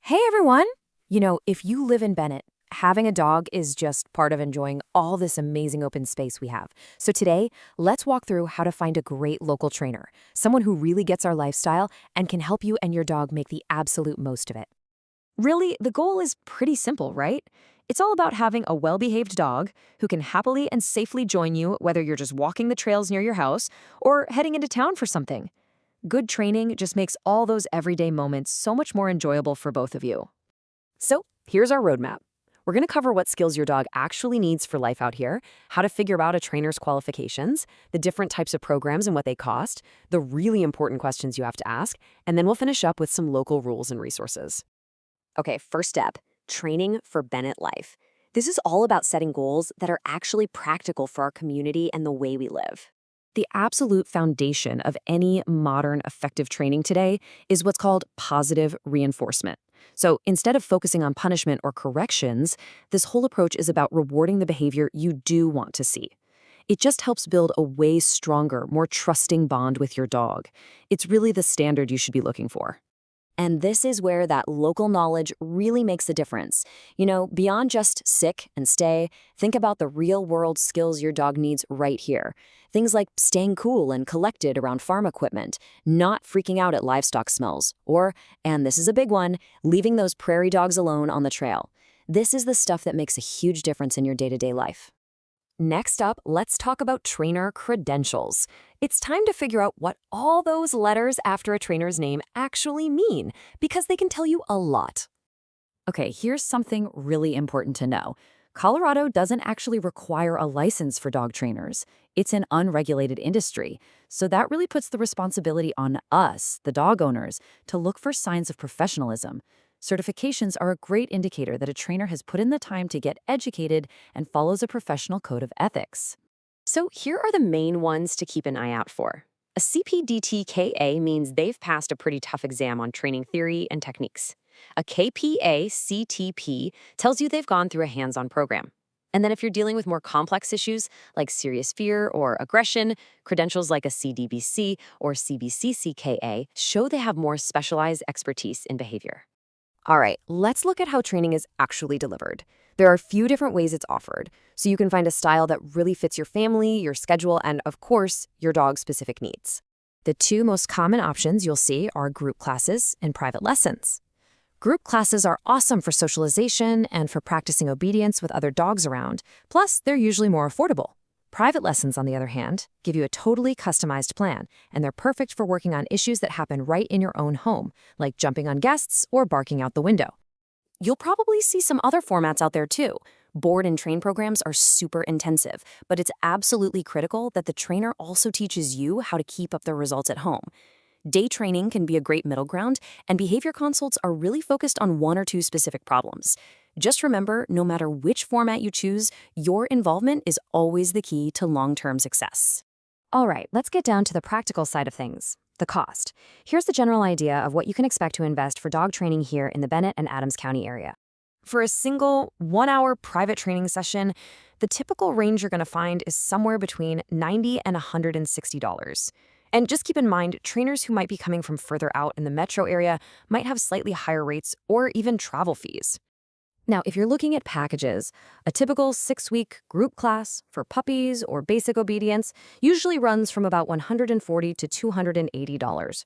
Hey everyone! If you live in Bennett, having a dog is just part of enjoying all this amazing open space we have. So today, let's walk through how to find a great local trainer, someone who really gets our lifestyle and can help you and your dog make the absolute most of it. Really, the goal is pretty simple, right? It's all about having a well-behaved dog who can happily and safely join you whether you're just walking the trails near your house or heading into town for something. Good training just makes all those everyday moments so much more enjoyable for both of you. So here's our roadmap. We're going to cover what skills your dog actually needs for life out here, how to figure out a trainer's qualifications, the different types of programs and what they cost, the really important questions you have to ask, and then we'll finish up with some local rules and resources. Okay, first step, training for Bennett life. This is all about setting goals that are actually practical for our community and the way we live. The absolute foundation of any modern effective training today is what's called positive reinforcement. So instead of focusing on punishment or corrections, this whole approach is about rewarding the behavior you do want to see. It just helps build a way stronger, more trusting bond with your dog. It's really the standard you should be looking for. And this is where that local knowledge really makes a difference. Beyond just sick and stay, think about the real-world skills your dog needs right here. Things like staying cool and collected around farm equipment, not freaking out at livestock smells, or, and this is a big one, leaving those prairie dogs alone on the trail. This is the stuff that makes a huge difference in your day-to-day life. Next up, let's talk about trainer credentials. It's time to figure out what all those letters after a trainer's name actually mean, because they can tell you a lot. Okay, here's something really important to know. Colorado doesn't actually require a license for dog trainers. It's an unregulated industry, so that really puts the responsibility on us, the dog owners, to look for signs of professionalism. Certifications are a great indicator that a trainer has put in the time to get educated and follows a professional code of ethics. So here are the main ones to keep an eye out for. A CPDTKA means they've passed a pretty tough exam on training theory and techniques. A KPA-CTP tells you they've gone through a hands-on program. And then if you're dealing with more complex issues like serious fear or aggression, credentials like a CDBC or CBCCKA show they have more specialized expertise in behavior. All right, let's look at how training is actually delivered. There are a few different ways it's offered, so you can find a style that really fits your family, your schedule, and, of course, your dog's specific needs. The two most common options you'll see are group classes and private lessons. Group classes are awesome for socialization and for practicing obedience with other dogs around, plus they're usually more affordable. Private lessons, on the other hand, give you a totally customized plan, and they're perfect for working on issues that happen right in your own home, like jumping on guests or barking out the window. You'll probably see some other formats out there too. Board and train programs are super intensive, but it's absolutely critical that the trainer also teaches you how to keep up the results at home. Day training can be a great middle ground, and behavior consults are really focused on one or two specific problems. Just remember, no matter which format you choose, your involvement is always the key to long-term success. All right, let's get down to the practical side of things, the cost. Here's the general idea of what you can expect to invest for dog training here in the Bennett and Adams County area. For a single 1-hour private training session, the typical range you're going to find is somewhere between $90 and $160. And just keep in mind, trainers who might be coming from further out in the metro area might have slightly higher rates or even travel fees. Now, if you're looking at packages, a typical 6-week group class for puppies or basic obedience usually runs from about $140 to $280.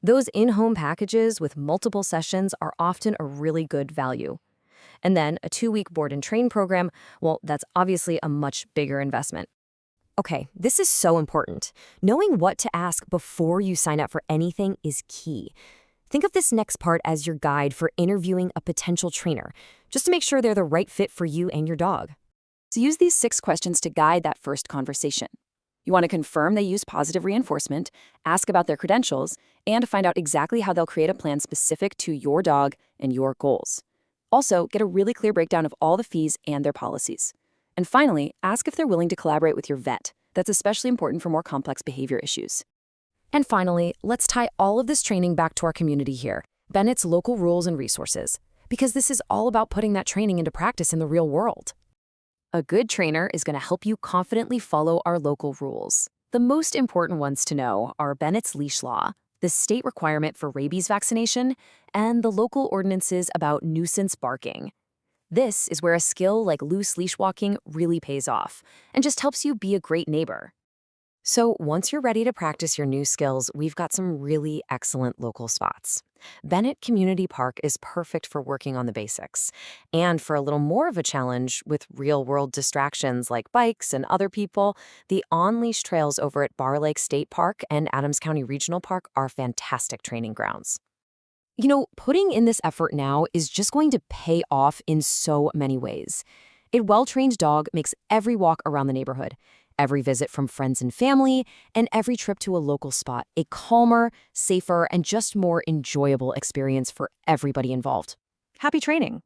Those in-home packages with multiple sessions are often a really good value. And then a 2-week board and train program, well, that's obviously a much bigger investment. Okay, this is so important. Knowing what to ask before you sign up for anything is key. Think of this next part as your guide for interviewing a potential trainer, just to make sure they're the right fit for you and your dog. So use these 6 questions to guide that first conversation. You want to confirm they use positive reinforcement, ask about their credentials, and find out exactly how they'll create a plan specific to your dog and your goals. Also, get a really clear breakdown of all the fees and their policies. And finally, ask if they're willing to collaborate with your vet. That's especially important for more complex behavior issues. And finally, let's tie all of this training back to our community here, Bennett's local rules and resources, because this is all about putting that training into practice in the real world. A good trainer is going to help you confidently follow our local rules. The most important ones to know are Bennett's leash law, the state requirement for rabies vaccination, and the local ordinances about nuisance barking. This is where a skill like loose leash walking really pays off and just helps you be a great neighbor. So once you're ready to practice your new skills, we've got some really excellent local spots. Bennett Community Park is perfect for working on the basics. And for a little more of a challenge with real-world distractions like bikes and other people, the on-leash trails over at Bar Lake State Park and Adams County Regional Park are fantastic training grounds. Putting in this effort now is just going to pay off in so many ways. A well-trained dog makes every walk around the neighborhood, every visit from friends and family, and every trip to a local spot a calmer, safer, and just more enjoyable experience for everybody involved. Happy training!